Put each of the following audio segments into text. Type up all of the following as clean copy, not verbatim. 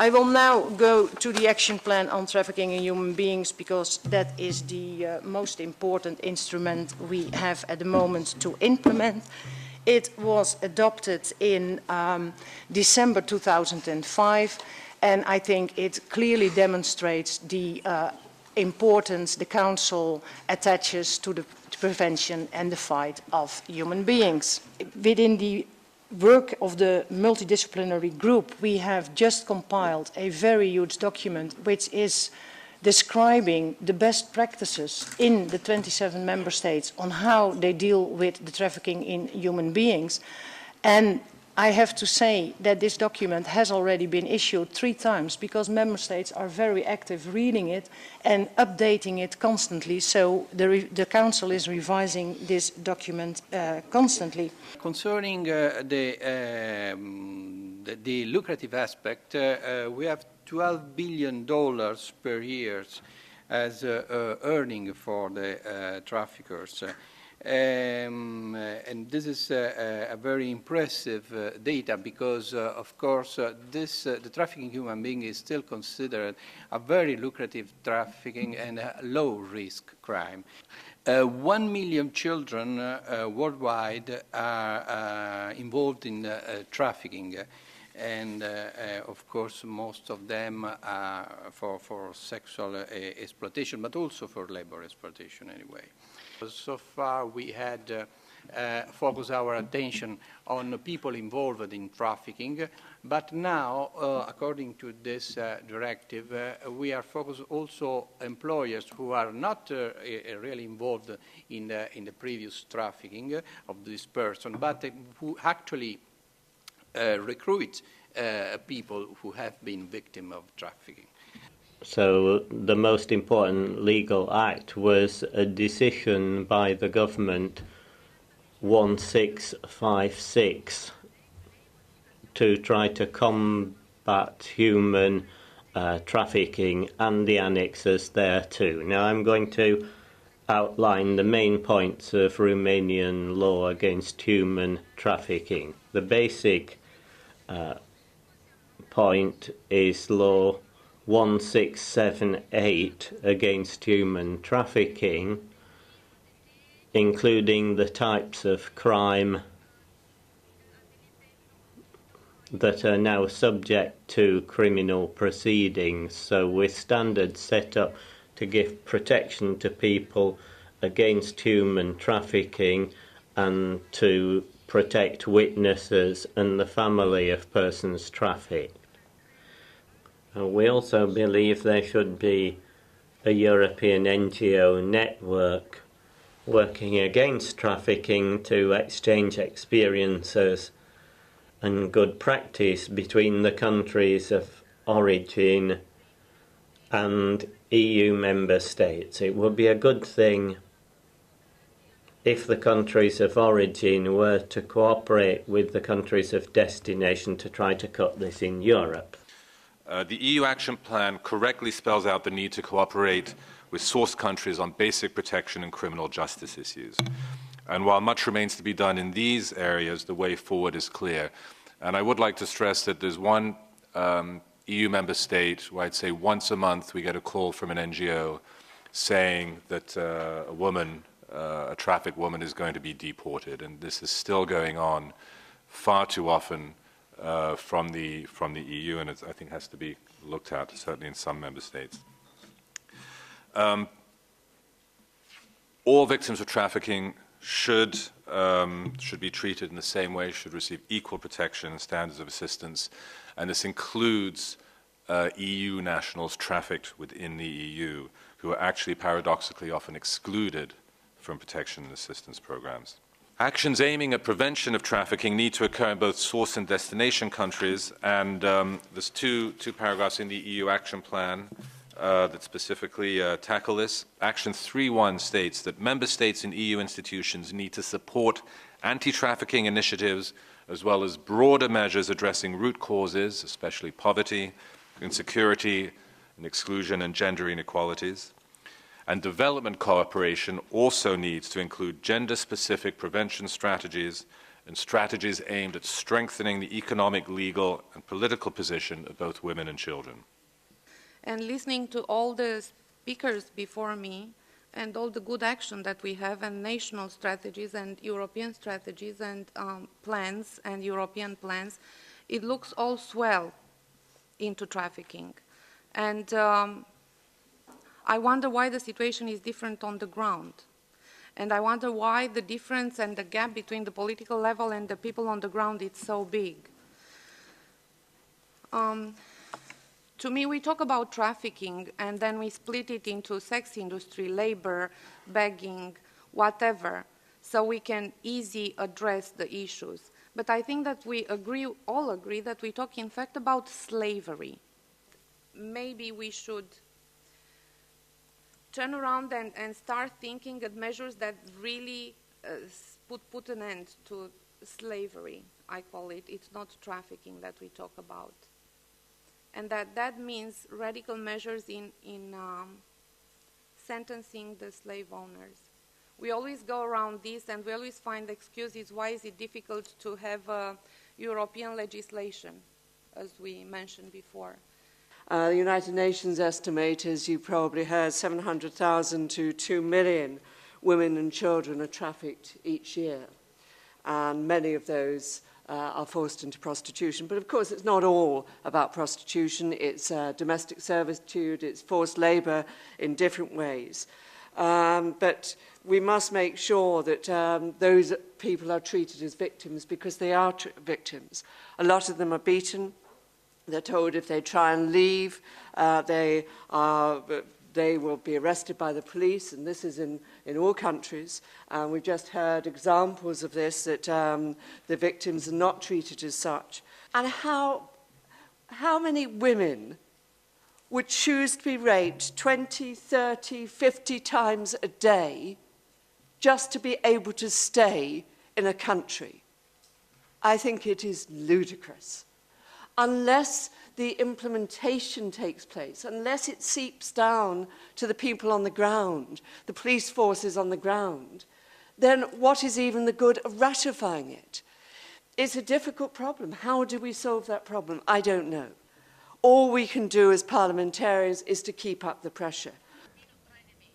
I will now go to the action plan on trafficking in human beings because that is the most important instrument we have at the moment to implement. It was adopted in December 2005, and I think it clearly demonstrates the importance the Council attaches to the prevention and the fight of human beings. Within the work of the multidisciplinary group, we have just compiled a very huge document which is describing the best practices in the 27 member states on how they deal with the trafficking in human beings. And I have to say that this document has already been issued 3 times because member states are very active reading it and updating it constantly. So the Council is revising this document constantly. Concerning the lucrative aspect, we have $12 billion per year as earning for the traffickers. And this is a very impressive data because, of course, the trafficking human being is still considered a very lucrative trafficking and a low-risk crime. 1 million children worldwide are involved in trafficking. And of course, most of them are for sexual exploitation, but also for labor exploitation anyway. So far, we had focused our attention on people involved in trafficking, but now, according to this directive, we are focused also employers who are not really involved in the previous trafficking of this person, but who actually recruit people who have been victims of trafficking. So the most important legal act was a decision by the government 1656 to try to combat human trafficking and the annexes thereto. Now I'm going to outline the main points of Romanian law against human trafficking. The basic point is law 1678 against human trafficking, including the types of crime that are now subject to criminal proceedings. So with standards set up to give protection to people against human trafficking and to protect witnesses and the family of persons trafficked. We also believe there should be a European NGO network working against trafficking to exchange experiences and good practice between the countries of origin and EU member states. It would be a good thing if the countries of origin were to cooperate with the countries of destination to try to cut this in Europe. The EU Action Plan correctly spells out the need to cooperate with source countries on basic protection and criminal justice issues. And while much remains to be done in these areas, the way forward is clear. And I would like to stress that there's one EU member state where I'd say once a month we get a call from an NGO saying that a woman, a trafficked woman, is going to be deported. And this is still going on far too often from the EU, and I think has to be looked at, certainly in some member states. All victims of trafficking should be treated in the same way, should receive equal protection and standards of assistance, and this includes EU nationals trafficked within the EU, who are actually paradoxically often excluded from protection and assistance programs. Actions aiming at prevention of trafficking need to occur in both source and destination countries, and there's two paragraphs in the EU Action Plan that specifically tackle this. Action 3.1 states that member states and EU institutions need to support anti-trafficking initiatives as well as broader measures addressing root causes, especially poverty, insecurity, and exclusion and gender inequalities. And development cooperation also needs to include gender-specific prevention strategies and strategies aimed at strengthening the economic, legal, and political position of both women and children. And listening to all the speakers before me and all the good action that we have and national strategies and European strategies and plans and European plans, it looks all swell into trafficking. And I wonder why the situation is different on the ground. And I wonder why the difference and the gap between the political level and the people on the ground is so big. To me, we talk about trafficking and then we split it into sex industry, labor, begging, whatever, so we can easily address the issues. But I think that we all agree that we talk in fact about slavery. Maybe we should turn around and start thinking of measures that really put an end to slavery, I call it. It's not trafficking that we talk about. And that means radical measures in sentencing the slave owners. We always go around this and we always find excuses why is it difficult to have European legislation, as we mentioned before. The United Nations estimate, as you probably heard, 700,000 to 2 million women and children are trafficked each year. And many of those are forced into prostitution. But of course, it's not all about prostitution. It's domestic servitude, it's forced labor in different ways. But we must make sure that those people are treated as victims because they are victims. A lot of them are beaten. They're told if they try and leave, they will be arrested by the police, and this is in all countries. We've just heard examples of this, that the victims are not treated as such. And how many women would choose to be raped 20, 30, 50 times a day just to be able to stay in a country? I think it is ludicrous. Unless the implementation takes place, unless it seeps down to the people on the ground, the police forces on the ground, then what is even the good of ratifying it? It's a difficult problem. How do we solve that problem? I don't know. All we can do as parliamentarians is to keep up the pressure.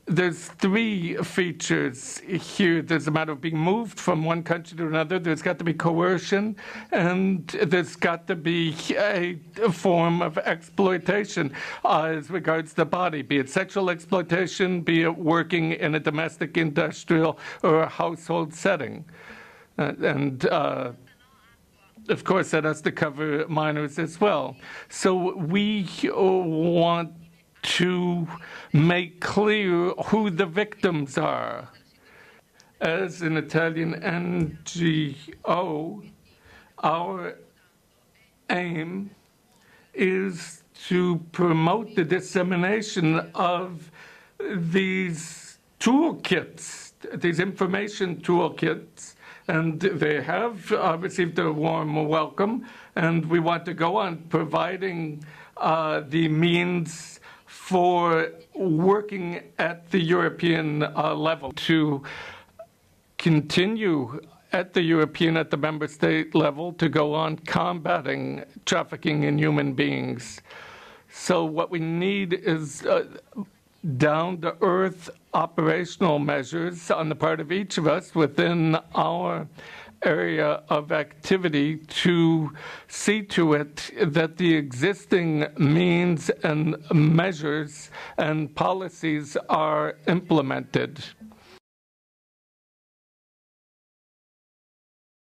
There's three features here. There's a matter of being moved from one country to another. There's got to be coercion, and there's got to be a form of exploitation as regards the body, be it sexual exploitation, be it working in a domestic, industrial, or a household setting. Of course, that has to cover minors as well. So we want to make clear who the victims are. As an Italian NGO, our aim is to promote the dissemination of these toolkits, these information toolkits, and they have received a warm welcome, and we want to go on providing the means for working at the European level, to continue at the member state level, to go on combating trafficking in human beings. So what we need is down-to-earth operational measures on the part of each of us within our area of activity to see to it that the existing means and measures and policies are implemented.